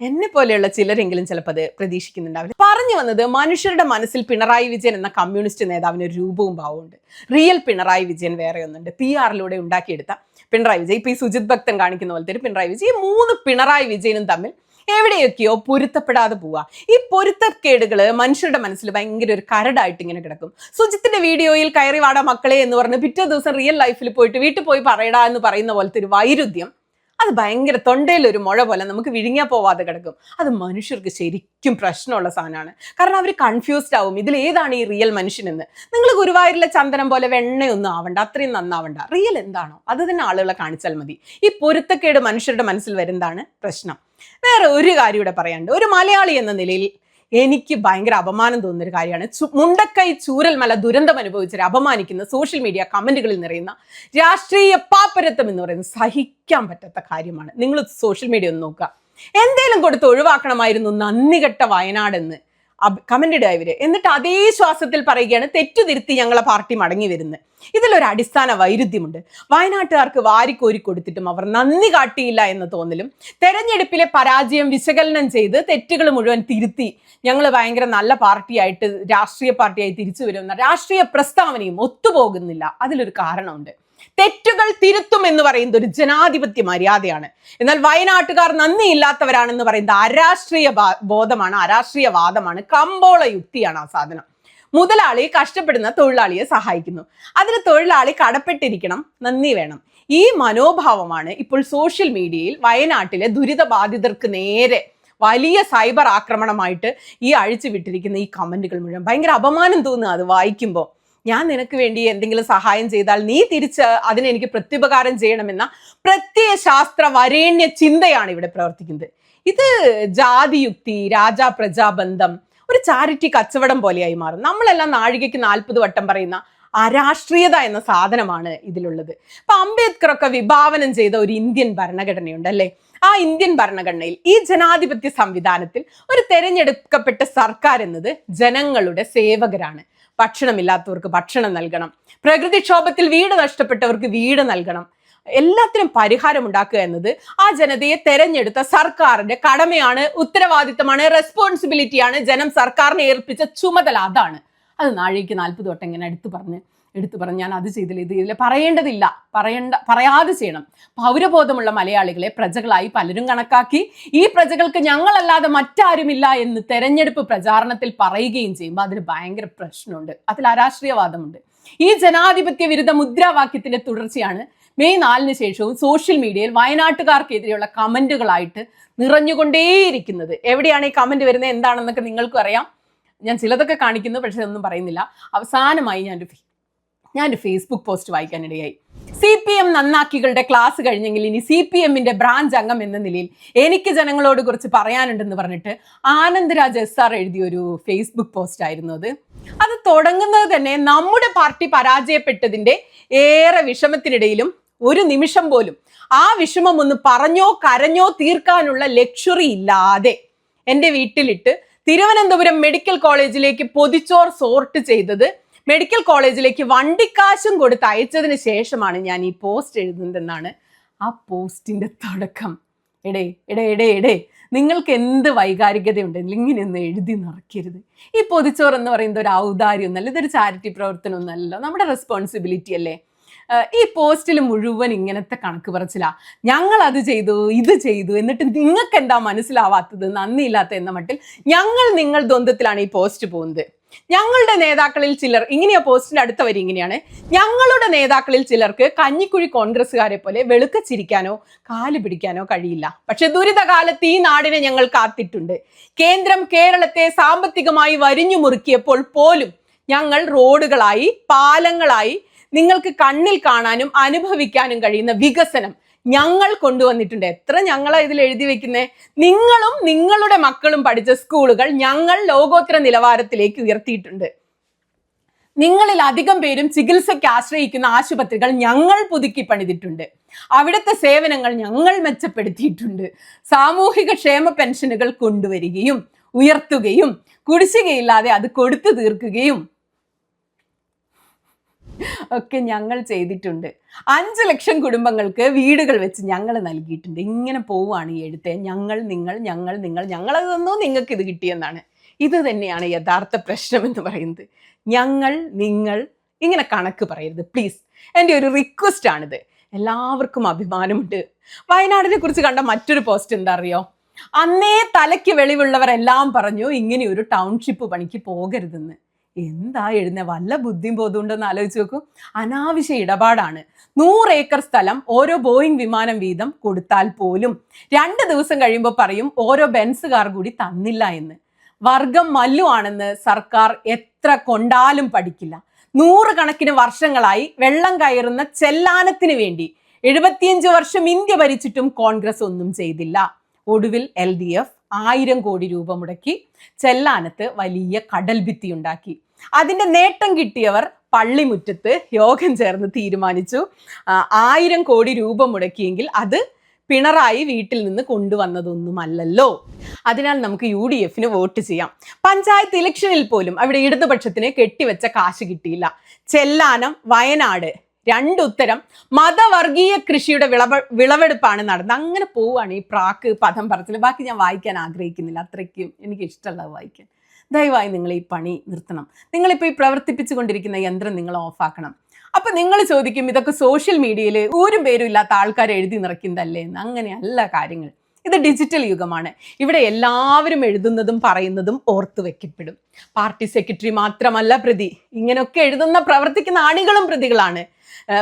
എന്നെ പോലെയുള്ള ചിലരെങ്കിലും ചിലപ്പോൾ അത് പ്രതീക്ഷിക്കുന്നുണ്ടാവില്ല. പറഞ്ഞു വന്നത്, മനുഷ്യരുടെ മനസ്സിൽ പിണറായി വിജയൻ എന്ന കമ്മ്യൂണിസ്റ്റ് നേതാവിന് ഒരു രൂപവും ഭാവമുണ്ട്. റിയൽ പിണറായി വിജയൻ വേറെ ഒന്നുണ്ട്. PR ഉണ്ടാക്കിയെടുത്ത പിണറായി വിജയൻ, ഇപ്പൊ ഈ സുജിത് ഭക്തൻ കാണിക്കുന്ന പോലത്തെ ഒരു പിണറായി വിജയൻ, ഈ 3 പിണറായി വിജയനും തമ്മിൽ എവിടെയൊക്കെയോ പൊരുത്തപ്പെടാതെ പോവാ. ഈ പൊരുത്തക്കേടുകള് മനുഷ്യരുടെ മനസ്സിൽ ഭയങ്കര ഒരു കരടായിട്ട് ഇങ്ങനെ കിടക്കും. സുജിത്തിന്റെ വീഡിയോയിൽ കയറി വാടാ മക്കളെ എന്ന് പറഞ്ഞ് പിറ്റേ ദിവസം റിയൽ ലൈഫിൽ പോയിട്ട് വീട്ടിൽ പോയി പറയടാ എന്ന് പറയുന്ന പോലത്തെ ഒരു വൈരുദ്ധ്യം, അത് ഭയങ്കര തൊണ്ടയിൽ ഒരു മുഴ പോലെ നമുക്ക് വിഴുങ്ങിയാൽ പോവാതെ കിടക്കും. അത് മനുഷ്യർക്ക് ശരിക്കും പ്രശ്നമുള്ള സാധനമാണ്. കാരണം അവർ കൺഫ്യൂസ്ഡ് ആവും, ഇതിൽ ഏതാണ് ഈ റിയൽ മനുഷ്യനെന്ന്. നിങ്ങൾ ഗുരുവായൂരിലെ ചന്ദനം പോലെ വെണ്ണയൊന്നും ആവണ്ട, അത്രയും നന്നാവണ്ട. റിയൽ എന്താണോ അത് തന്നെ ആളുകളെ കാണിച്ചാൽ മതി. ഈ പൊരുത്തക്കേട് മനുഷ്യരുടെ മനസ്സിൽ വരുന്നതാണ് പ്രശ്നം. വേറെ ഒരു കാര്യം ഇവിടെ പറയാണ്ട്, ഒരു മലയാളി എന്ന നിലയിൽ എനിക്ക് ഭയങ്കര അപമാനം തോന്നുന്നൊരു കാര്യമാണ് മുണ്ടക്കൈ ചൂരൽമല ദുരന്തം അനുഭവിച്ചവരെ അപമാനിക്കുന്ന സോഷ്യൽ മീഡിയ കമന്റുകളിൽ നിറയുന്ന രാഷ്ട്രീയ പാപ്പരത്വം എന്ന് പറയുന്നത് സഹിക്കാൻ പറ്റാത്ത കാര്യമാണ്. നിങ്ങൾ സോഷ്യൽ മീഡിയ ഒന്ന് നോക്കുക. എന്തേലും കൊടുത്ത് ഒഴിവാക്കണമായിരുന്നു നന്ദികെട്ട വയനാടെന്ന് കമന്റ് ഇടുക ഇവര്. എന്നിട്ട് അതേ ശ്വാസത്തിൽ പറയുകയാണ് തെറ്റുതിരുത്തി ഞങ്ങളെ പാർട്ടി മടങ്ങി വരുന്നത്. ഇതിലൊരു അടിസ്ഥാന വൈരുദ്ധ്യമുണ്ട്. വയനാട്ടുകാർക്ക് വാരിക്കോരി കൊടുത്തിട്ടും അവർ നന്ദി കാട്ടിയില്ല എന്ന തോന്നലും, തെരഞ്ഞെടുപ്പിലെ പരാജയം വിശകലനം ചെയ്ത് തെറ്റുകൾ മുഴുവൻ തിരുത്തി ഞങ്ങൾ ഭയങ്കര നല്ല പാർട്ടിയായിട്ട് രാഷ്ട്രീയ പാർട്ടിയായി തിരിച്ചു വരുമെന്ന രാഷ്ട്രീയ പ്രസ്താവനയും ഒത്തുപോകുന്നില്ല. അതിലൊരു കാരണമുണ്ട്. തെറ്റുകൾ തിരുത്തും എന്ന് പറയുന്നത് ഒരു ജനാധിപത്യ മര്യാദയാണ്. എന്നാൽ വയനാട്ടുകാർ നന്ദിയില്ലാത്തവരാണെന്ന് പറയുന്നത് അരാഷ്ട്രീയ ബോധമാണ്, അരാഷ്ട്രീയവാദമാണ്, കമ്പോള യുക്തിയാണ്. ആ സാധനം മുതലാളി കഷ്ടപ്പെടുന്ന തൊഴിലാളിയെ സഹായിക്കുന്നു, അതിന് തൊഴിലാളി കടപ്പെട്ടിരിക്കണം, നന്ദി വേണം. ഈ മനോഭാവമാണ് ഇപ്പോൾ സോഷ്യൽ മീഡിയയിൽ വയനാട്ടിലെ ദുരിതബാധിതർക്ക് നേരെ വലിയ സൈബർ ആക്രമണമായിട്ട് ഈ അഴിച്ചു വിട്ടിരിക്കുന്ന ഈ കമന്റുകൾ മുഴുവൻ. ഭയങ്കര അപമാനം തോന്നുക അത് വായിക്കുമ്പോൾ. ഞാൻ നിനക്ക് വേണ്ടി എന്തെങ്കിലും സഹായം ചെയ്താൽ നീ തിരിച്ച് അതിനെനിക്ക് പ്രത്യുപകാരം ചെയ്യണമെന്ന പ്രത്യയശാസ്ത്ര വരേണ്യ ചിന്തയാണ് ഇവിടെ പ്രവർത്തിക്കുന്നത്. ഇത് ജാതിയുക്തി, രാജാ പ്രജാബന്ധം, ഒരു ചാരിറ്റി കച്ചവടം പോലെയായി മാറും. നമ്മളെല്ലാം നാഴികയ്ക്ക് 40 വട്ടം പറയുന്ന അരാഷ്ട്രീയത എന്ന സാധനമാണ് ഇതിലുള്ളത്. ഇപ്പൊ അംബേദ്കർ ഒക്കെ വിഭാവനം ചെയ്ത ഒരു ഇന്ത്യൻ ഭരണഘടനയുണ്ട് അല്ലേ? ആ ഇന്ത്യൻ ഭരണഘടനയിൽ ഈ ജനാധിപത്യ സംവിധാനത്തിൽ ഒരു തെരഞ്ഞെടുക്കപ്പെട്ട സർക്കാർ എന്നത് ജനങ്ങളുടെ സേവകരാണ്. ഭക്ഷണമില്ലാത്തവർക്ക് ഭക്ഷണം നൽകണം, പ്രകൃതിക്ഷോഭത്തിൽ വീട് നഷ്ടപ്പെട്ടവർക്ക് വീട് നൽകണം, എല്ലാത്തിനും പരിഹാരം ഉണ്ടാക്കുക എന്നത് ആ ജനതയെ തെരഞ്ഞെടുത്ത സർക്കാരിന്റെ കടമയാണ്, ഉത്തരവാദിത്തമാണ്, റെസ്പോൺസിബിലിറ്റിയാണ്. ജനം സർക്കാരിനെ ഏൽപ്പിച്ച ചുമതല അതാണ്. അത് നാഴികയ്ക്ക് 40 വട്ടം ഇങ്ങനെ എടുത്തു പറഞ്ഞ് ഞാൻ അത് ചെയ്തില്ല ഇത് ചെയ്തില്ല പറയേണ്ടതില്ല, പറയാതെ ചെയ്യണം. പൗരബോധമുള്ള മലയാളികളെ പ്രജകളായി പലരും കണക്കാക്കി ഈ പ്രജകൾക്ക് ഞങ്ങളല്ലാതെ മറ്റാരുമില്ല എന്ന് തെരഞ്ഞെടുപ്പ് പ്രചാരണത്തിൽ പറയുകയും ചെയ്യുമ്പോൾ അതിന് ഭയങ്കര പ്രശ്നമുണ്ട്. അതിൽ അരാഷ്ട്രീയവാദമുണ്ട്. ഈ ജനാധിപത്യ വിരുദ്ധ മുദ്രാവാക്യത്തിന്റെ തുടർച്ചയാണ് മെയ് 4 ശേഷവും സോഷ്യൽ മീഡിയയിൽ വയനാട്ടുകാർക്കെതിരെയുള്ള കമന്റുകളായിട്ട് നിറഞ്ഞുകൊണ്ടേയിരിക്കുന്നത്. എവിടെയാണ് ഈ കമന്റ് വരുന്നത് എന്താണെന്നൊക്കെ നിങ്ങൾക്കും അറിയാം. ഞാൻ ചിലതൊക്കെ കാണിക്കുന്നു, പക്ഷെ ഒന്നും പറയുന്നില്ല. അവസാനമായി ഞാനൊരു ഫേസ്ബുക്ക് പോസ്റ്റ് വായിക്കാനിടയായി. CPM നന്നാക്കികളുടെ ക്ലാസ് കഴിഞ്ഞെങ്കിൽ ഇനി CPMന്റെ ബ്രാഞ്ച് അംഗം എന്ന നിലയിൽ എനിക്ക് ജനങ്ങളോട് കുറിച്ച് പറയാനുണ്ടെന്ന് പറഞ്ഞിട്ട് ആനന്ദ്രാജ് SR എഴുതിയൊരു ഫേസ്ബുക്ക് പോസ്റ്റ് ആയിരുന്നു അത്. അത് തുടങ്ങുന്നത് തന്നെ നമ്മുടെ പാർട്ടി പരാജയപ്പെട്ടതിന്റെ ഏറെ വിഷമത്തിനിടയിലും ഒരു നിമിഷം പോലും ആ വിഷമം ഒന്ന് പറഞ്ഞോ കരഞ്ഞോ തീർക്കാനുള്ള ലക്ഷറി ഇല്ലാതെ എൻ്റെ വീട്ടിലിട്ട് തിരുവനന്തപുരം മെഡിക്കൽ കോളേജിലേക്ക് പൊതിച്ചോർ സോർട്ട് ചെയ്തത് മെഡിക്കൽ കോളേജിലേക്ക് വണ്ടിക്കാശും കൊടുത്ത് അയച്ചതിന് ശേഷമാണ് ഞാൻ ഈ പോസ്റ്റ് എഴുതുന്നതെന്നാണ് ആ പോസ്റ്റിന്റെ തുടക്കം. എടേ നിങ്ങൾക്ക് എന്ത് വൈകാരികതയുണ്ടെങ്കിലും ഇങ്ങനെയൊന്നും എഴുതി നിറയ്ക്കരുത്. ഈ പൊതിച്ചോറ് എന്ന് പറയുന്നത് ഒരു ഔദാര്യമൊന്നല്ല, ഇതൊരു ചാരിറ്റി പ്രവർത്തനമൊന്നല്ല, നമ്മുടെ റെസ്പോൺസിബിലിറ്റി അല്ലേ. ഈ പോസ്റ്റിൽ മുഴുവൻ ഇങ്ങനത്തെ കണക്ക് പറച്ചില്ല. ഞങ്ങൾ അത് ചെയ്തു ഇത് ചെയ്തു എന്നിട്ട് നിങ്ങൾക്ക് എന്താ മനസ്സിലാവാത്തത്, നന്ദിയില്ലാത്ത എന്ന മട്ടിൽ നിങ്ങൾ ദ്വന്ദ്വത്തിലാണ് ഈ പോസ്റ്റ് പോകുന്നത്. ഞങ്ങളുടെ നേതാക്കളിൽ ചിലർ ഇങ്ങനെയാ, പോസ്റ്റിന്റെ അടുത്ത വരി ഇങ്ങനെയാണ്: ഞങ്ങളുടെ നേതാക്കളിൽ ചിലർക്ക് കഞ്ഞിക്കുഴി കോൺഗ്രസ്സുകാരെ പോലെ വെളുക്കച്ചിരിക്കാനോ കാല് പിടിക്കാനോ കഴിയില്ല. പക്ഷെ ദുരിതകാലത്ത് ഈ നാടിനെ ഞങ്ങൾ കാത്തിട്ടുണ്ട്. കേന്ദ്രം കേരളത്തെ സാമ്പത്തികമായി വരിഞ്ഞു മുറുക്കിയപ്പോൾ പോലും ഞങ്ങൾ റോഡുകളായി പാലങ്ങളായി നിങ്ങൾക്ക് കണ്ണിൽ കാണാനും അനുഭവിക്കാനും കഴിയുന്ന വികസനം ഞങ്ങൾ കൊണ്ടുവന്നിട്ടുണ്ട്. എത്ര ഞങ്ങളാ ഇതിൽ എഴുതി വെക്കുന്നത്? നിങ്ങളും നിങ്ങളുടെ മക്കളും പഠിച്ച സ്കൂളുകൾ ഞങ്ങൾ ലോകോത്തര നിലവാരത്തിലേക്ക് ഉയർത്തിയിട്ടുണ്ട്. നിങ്ങളിൽ അധികം പേരും ചികിത്സയ്ക്ക് ആശ്രയിക്കുന്ന ആശുപത്രികൾ ഞങ്ങൾ പുതുക്കി പണിതിട്ടുണ്ട്. അവിടുത്തെ സേവനങ്ങൾ ഞങ്ങൾ മെച്ചപ്പെടുത്തിയിട്ടുണ്ട്. സാമൂഹിക ക്ഷേമ പെൻഷനുകൾ കൊണ്ടുവരികയും ഉയർത്തുകയും കുടിശ്ശികയില്ലാതെ അത് കൊടുത്തു തീർക്കുകയും ഒക്കെ ഞങ്ങൾ ചെയ്തിട്ടുണ്ട്. 5 ലക്ഷം കുടുംബങ്ങൾക്ക് വീടുകൾ വെച്ച് ഞങ്ങൾ നൽകിയിട്ടുണ്ട്. ഇങ്ങനെ പോവുകയാണ് ഈ എഴുത്തെ. ഞങ്ങളത് തന്നു, നിങ്ങൾക്ക് ഇത് കിട്ടിയെന്നാണ്. ഇത് തന്നെയാണ് യഥാർത്ഥ പ്രശ്നം എന്ന് പറയുന്നത്. നിങ്ങൾ ഇങ്ങനെ കണക്ക് പറയരുത് പ്ലീസ്. എൻ്റെ ഒരു റിക്വസ്റ്റ് ആണിത്. എല്ലാവർക്കും അഭിമാനമുണ്ട്. വയനാടിനെ കുറിച്ച് കണ്ട മറ്റൊരു പോസ്റ്റ് എന്താ അറിയോ? അന്നേ തലയ്ക്ക് വെളിവുള്ളവരെല്ലാം പറഞ്ഞു ഇങ്ങനെ ഒരു ടൗൺഷിപ്പ് പണിക്ക് പോകരുതെന്ന്. എന്താ എഴുതുന്ന? വല്ല ബുദ്ധിയും ബോധമുണ്ടെന്ന് ആലോചിച്ച് നോക്കൂ. അനാവശ്യ ഇടപാടാണ്. 100 ഏക്കർ സ്ഥലം ഓരോ ബോയിങ് വിമാനം വീതം കൊടുത്താൽ പോലും 2 ദിവസം കഴിയുമ്പോൾ പറയും ഓരോ ബെൻസ് കാർ കൂടി തന്നില്ല എന്ന്. വർഗം മല്ലുവാണെന്ന് സർക്കാർ എത്ര കൊണ്ടാലും പഠിക്കില്ല. 100 കണക്കിന് വർഷങ്ങളായി വെള്ളം കയറുന്ന ചെല്ലാനത്തിന് വേണ്ടി 75 വർഷം ഇന്ത്യ ഭരിച്ചിട്ടും കോൺഗ്രസ് ഒന്നും ചെയ്തില്ല. ഒടുവിൽ LDF 1000 കോടി രൂപ മുടക്കി ചെല്ലാനത്ത് വലിയ കടൽ ഭിത്തി ഉണ്ടാക്കി. അതിന്റെ നേട്ടം കിട്ടിയവർ പള്ളിമുറ്റത്ത് യോഗം ചേർന്ന് തീരുമാനിച്ചു 1000 കോടി രൂപ മുടക്കിയെങ്കിൽ അത് പിണറായി വീട്ടിൽ നിന്ന് കൊണ്ടുവന്നതൊന്നുമല്ലല്ലോ. അതിനാൽ നമുക്ക് UDF വോട്ട് ചെയ്യാം. പഞ്ചായത്ത് ഇലക്ഷനിൽ പോലും അവിടെ ഇടതുപക്ഷത്തിന് കെട്ടിവെച്ച കാശ് കിട്ടിയില്ല. ചെല്ലാനം, വയനാട്, 2 ഉത്തരം മതവർഗീയ കൃഷിയുടെ വിളവെടുപ്പാണ് നടന്നത്. അങ്ങനെ പോവുകയാണ് ഈ പ്രാക്ക് പദം പറച്ചിൽ. ബാക്കി ഞാൻ വായിക്കാൻ ആഗ്രഹിക്കുന്നില്ല, അത്രയ്ക്കും എനിക്ക് ഇഷ്ടമുള്ളത് വായിക്കാൻ. ദയവായി നിങ്ങൾ ഈ പണി നിർത്തണം. നിങ്ങളിപ്പോൾ ഈ പ്രവർത്തിപ്പിച്ചുകൊണ്ടിരിക്കുന്ന യന്ത്രം നിങ്ങൾ ഓഫാക്കണം. അപ്പം നിങ്ങൾ ചോദിക്കും, ഇതൊക്കെ സോഷ്യൽ മീഡിയയിൽ ഒരു പേരും ഇല്ലാത്ത ആൾക്കാർ എഴുതി നിറയ്ക്കുന്നതല്ലേ എന്ന്. അങ്ങനെയല്ല കാര്യങ്ങൾ. ഇത് ഡിജിറ്റൽ യുഗമാണ്. ഇവിടെ എല്ലാവരും എഴുതുന്നതും പറയുന്നതും ഓർത്തു വെക്കപ്പെടും. പാർട്ടി സെക്രട്ടറി മാത്രമല്ല പ്രതി, ഇങ്ങനെയൊക്കെ എഴുതുന്ന പ്രവർത്തിക്കുന്ന ആണികളും പ്രതികളാണ്.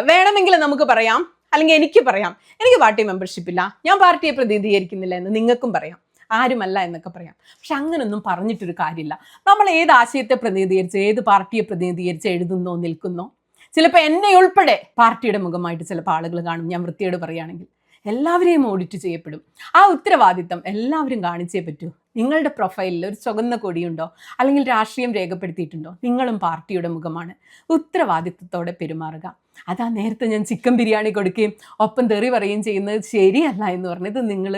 വേണമെങ്കിൽ നമുക്ക് പറയാം, അല്ലെങ്കിൽ എനിക്ക് പറയാം, എനിക്ക് പാർട്ടി മെമ്പർഷിപ്പ് ഇല്ല, ഞാൻ പാർട്ടിയെ പ്രതിനിധീകരിക്കുന്നില്ല എന്ന് നിങ്ങൾക്കും പറയാം, ആരുമല്ല എന്നൊക്കെ പറയാം. പക്ഷെ അങ്ങനൊന്നും പറഞ്ഞിട്ടൊരു കാര്യമില്ല. നമ്മൾ ഏത് ആശയത്തെ പ്രതിനിധീകരിച്ച്, ഏത് പാർട്ടിയെ പ്രതിനിധീകരിച്ച് എഴുതുന്നോ നിൽക്കുന്നോ, ചിലപ്പോൾ എന്നെ ഉൾപ്പെടെ പാർട്ടിയുടെ മുഖമായിട്ട് ചിലപ്പോൾ ആളുകൾ കാണും. ഞാൻ വൃത്തിയോട് പറയുകയാണെങ്കിൽ എല്ലാവരെയും ഓഡിറ്റ് ചെയ്യപ്പെടും. ആ ഉത്തരവാദിത്തം എല്ലാവരും കാണിച്ചേ പറ്റൂ. നിങ്ങളുടെ പ്രൊഫൈലിൽ ഒരു ചുവന്ന കൊടിയുണ്ടോ, അല്ലെങ്കിൽ രാഷ്ട്രീയം രേഖപ്പെടുത്തിയിട്ടുണ്ടോ, നിങ്ങളും പാർട്ടിയുടെ മുഖമാണ്. ഉത്തരവാദിത്തത്തോടെ പെരുമാറുക. അതാ നേരത്തെ ഞാൻ ചിക്കൻ ബിരിയാണി കൊടുക്കുകയും ഒപ്പം തെറി പറയുകയും ചെയ്യുന്നത് ശരിയല്ല എന്ന് പറഞ്ഞത് നിങ്ങൾ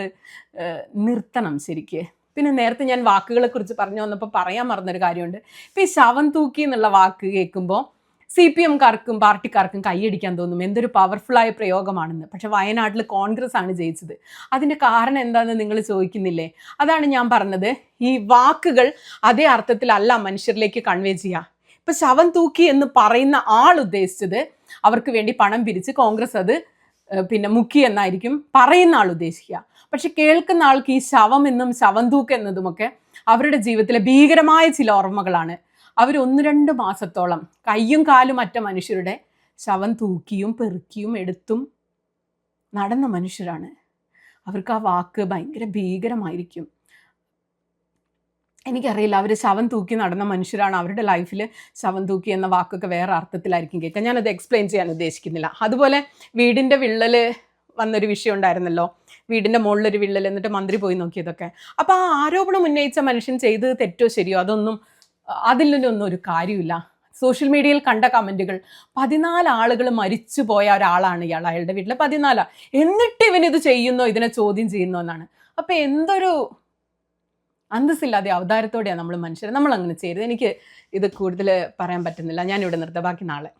നിർത്തണം ശരിക്ക്. പിന്നെ നേരത്തെ ഞാൻ വാക്കുകളെക്കുറിച്ച് പറഞ്ഞു വന്നപ്പോൾ പറയാൻ മറന്നൊരു കാര്യമുണ്ട്. ഇപ്പോൾ ഈ ശവം തൂക്കി എന്നുള്ള വാക്ക് കേൾക്കുമ്പോൾ CPM-കാർക്കും പാർട്ടിക്കാർക്കും കൈയടിക്കാൻ തോന്നും, എന്തൊരു പവർഫുള്ളായ പ്രയോഗമാണെന്ന്. പക്ഷെ വയനാട്ടിൽ കോൺഗ്രസ് ആണ് ജയിച്ചത്. അതിൻ്റെ കാരണം എന്താണെന്ന് നിങ്ങൾ ചോദിക്കുന്നില്ലേ? അതാണ് ഞാൻ പറഞ്ഞത്. ഈ വാക്കുകൾ അതേ അർത്ഥത്തിലല്ല മനുഷ്യരിലേക്ക് കൺവേ ചെയ്യുക. ഇപ്പം ശവം തൂക്കി എന്ന് പറയുന്ന ആൾ ഉദ്ദേശിച്ചത് അവർക്ക് വേണ്ടി പണം പിരിച്ച് കോൺഗ്രസ് അത് പിന്നെ മുക്കി എന്നായിരിക്കും പറയുന്ന ആൾ ഉദ്ദേശിക്കുക. പക്ഷെ കേൾക്കുന്ന ആൾക്ക് ഈ ശവം എന്നും ശവം തൂക്ക് എന്നതുമൊക്കെ അവരുടെ ജീവിതത്തിലെ ഭീകരമായ ചില ഓർമ്മകളാണ്. അവർ 1-2 മാസത്തോളം കയ്യും കാലും അറ്റ മനുഷ്യരുടെ ശവം തൂക്കിയും പെറുക്കിയും എടുത്തും നടന്ന മനുഷ്യരാണ്. അവർക്ക് ആ വാക്ക് ഭയങ്കര ഭീകരമായിരിക്കും. എനിക്കറിയില്ല, അവർ ശവം തൂക്കി നടന്ന മനുഷ്യരാണ്. അവരുടെ ലൈഫിൽ ശവം തൂക്കി എന്ന വാക്കൊക്കെ വേറെ അർത്ഥത്തിലായിരിക്കും കേൾക്കുക. ഞാനത് എക്സ്പ്ലെയിൻ ചെയ്യാൻ ഉദ്ദേശിക്കുന്നില്ല. അതുപോലെ വീടിൻ്റെ വിള്ളൽ വന്നൊരു വിഷയം ഉണ്ടായിരുന്നല്ലോ, വീടിൻ്റെ മുകളിലൊരു വിള്ളൽ, എന്നിട്ട് മന്ത്രി പോയി നോക്കിയതൊക്കെ. അപ്പോൾ ആ ആരോപണം ഉന്നയിച്ച മനുഷ്യൻ ചെയ്തത് തെറ്റോ ശരിയോ അതൊന്നും അതിലൊന്നും ഒരു കാര്യമില്ല. സോഷ്യൽ മീഡിയയിൽ കണ്ട കമൻറ്റുകൾ, 14 ആളുകൾ മരിച്ചു പോയ ഒരാളാണ് ഇയാൾ, അയാളുടെ വീട്ടിൽ 14, എന്നിട്ട് ഇവനിത് ചെയ്യുന്നോ, ഇതിനെ ചോദ്യം ചെയ്യുന്നോ എന്നാണ്. അപ്പം എന്തൊരു അന്തസ്സില്ലാതെ അവതാരത്തോടെയാണ് നമ്മൾ മനുഷ്യരെ. നമ്മൾ അങ്ങനെ ചെയ്യരുത്. എനിക്ക് ഇത് കൂടുതൽ പറയാൻ പറ്റുന്നില്ല. ഞാനിവിടെ നിർത്താം, ബാക്കി നാളെ.